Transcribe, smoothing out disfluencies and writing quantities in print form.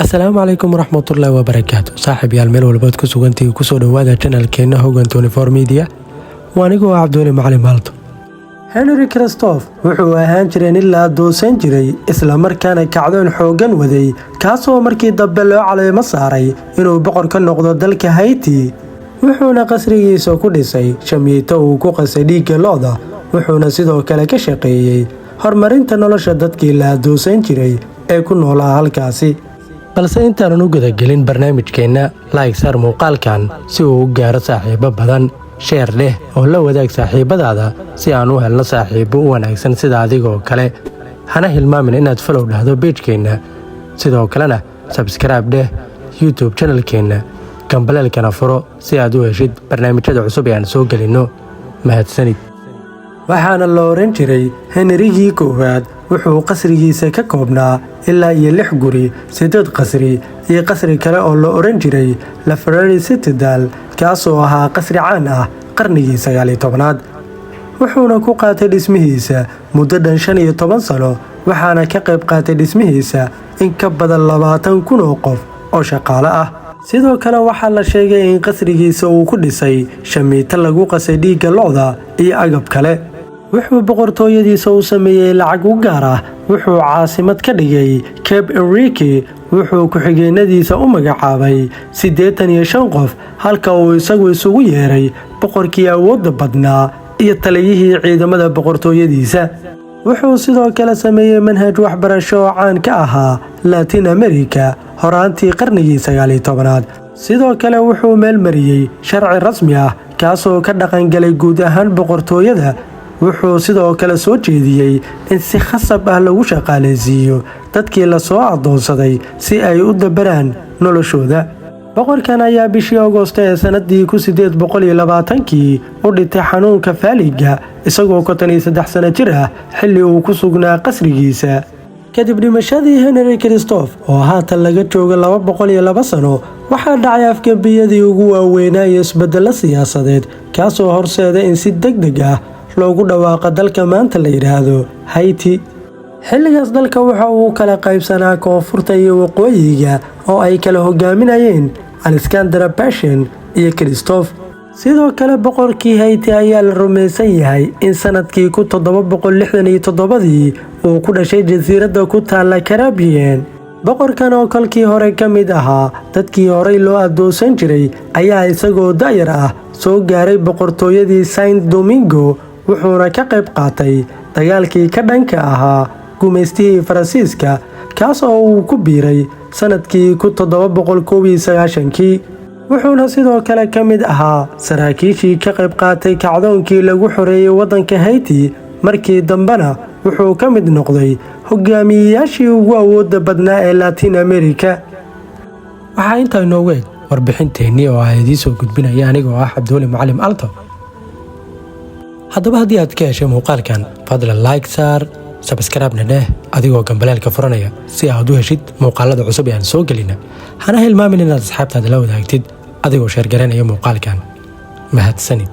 asalaamu calaykum waraxmatullaahi wabarakaatu saaxiibayaal meel walbaad ku sugantii kusoo dhowaada channelkeenna Hogan 24 Media waanigoo Cabdulle Macalin Maalto. Henry Christophe wuxuu ahaan jiray ilaa doosan jiray isla markaana kacdoon xoogan waday kaasoo markii dambe loo caleemo saaray inuu boqor ka noqdo dalka Haiti wuxuuna qasrigiisa ku dhisay shamiito uu ku qasay dhiigga lo'da wuxuuna sidoo kale ka shaqeeyay horumarinta nolosha dadkii la doosan jiray ee ku noolaa halkaasi. balse intaan u gudagelin barnaamijkeena like sar muuqaalkan si uu u gaaro saaxiibo badan share leh oo la wadaag saaxiibadaada si aan u helno saaxiibo u wanaagsan sida adigoo kale hana hilmaamin inaad follow dhahdo page-keena sidoo kalena subscribe dheh YouTube channelkeena gambaleelkana furo si aad u heshid barnaamijyada cusub ee aan soo gelino mahadsanid. waxaana la oran jiray Henrigii koowaad wuxuu qasrigiisa ka koobnaa ilaa 6 guri 8 qasri iyo qasri kale oo la oran jiray La Ferrari Citadel kaasoo ahaa qasri caan ah qarnigii 19aad wuxuuna ku qaatay dhismihiisa muddo dhan 15 sano waxaana ka qayb qaatay dhismihiisa in ka badan 20,000 oo qof oo shaqaale ah. sidoo kale waxaa la sheegay in qasrigiisa uu ku dhisay shamiito lagu qasay dhiigga lo'da iyo agab kale. wuxuu boqortooyadiisa u sameeyay lacag u gaar ah wuxuu caasimad ka dhigay Cape Enrique wuxuu ku-xigeenadiisa u magacaabay 85 qof halka uu isagu isugu yeeray boqorkii awoodda badnaa iyo taliyihii ciidamada boqortooyadiisa. wuxuu sidoo kale sameeyay manhaj waxbarasho oo caan ka ahaa Latin America horaantii qarnigii 19aad. sidoo kale wuxuu meel mariyay sharci rasmi ah kaasoo ka dhaqan galay guud ahaan boqortooyada. wuxuu sidoo kale soo jeediyay in si khasab ah lagu shaqaaleysiiyo dadkii la soo adoonsaday si ay u dabaraan noloshooda. boqorkan ayaa bishii Agoosto ee sanadii 1820 u dhintay xanuunka faaliga isagoo 53 sano jir ah xilli uu ku sugnaa qasrigiisa. kadib dhimashadii Henry Christophe oo haatan laga joogo 202 sano waxaa dhacay afgambiyadii ugu waaweynaa iyo isbeddello siyaasadeed kaasoo horseeday in si degdeg ah loogu dhawaaqo dalka maanta la yiraahdo Haiti. xilligaas dalka waxa uu kala qaybsanaa koonfurta iyo waqooyiga oo ay kala hogaaminayeen Alexander Pashin iyo Christophe. sidoo kale boqorkii Haiti ayaa la rumaysan yahay in sanadkii 767 uu ku dhashay jasiiradda ku taala Caribbean. boqorkan oo kolkii hore ka mid ahaa dadkii horey loo adoonsan jiray ayaa isagoo da'yar ah soo gaaray boqortooyadii Saint Domingo wuxuuna ka qayb qaatay dagaalkii ka dhanka ahaa gumaystihii Faransiiska kaas oo uu ku biiray sanadkii 791 wuxuuna sidoo kale ka mid ahaa saraakiishii ka qayb qaatay kacdoonkii lagu xoreeyay waddanka Haiti. markii dambena wuxuu ka mid noqday hogaamiyeyaashii ugu awoodda badnaa ee Latin America. waxaa intaa inoogu eg warbixinteennii oo aan idiin soo gudbinaya anigoo ah Cabdulle Macalin Maalto. haddaba haddii aad ka heshay muuqaalkan fadlan like saar subscribe-na dheh adigoo gambaleelka furanaya si aad u heshid muuqaalada cusub ee aan soo gelina hana hilmaamin inaad asxaabtaada la wadaagtid adigoo sheer garanaya muuqaalkan mahadsanid.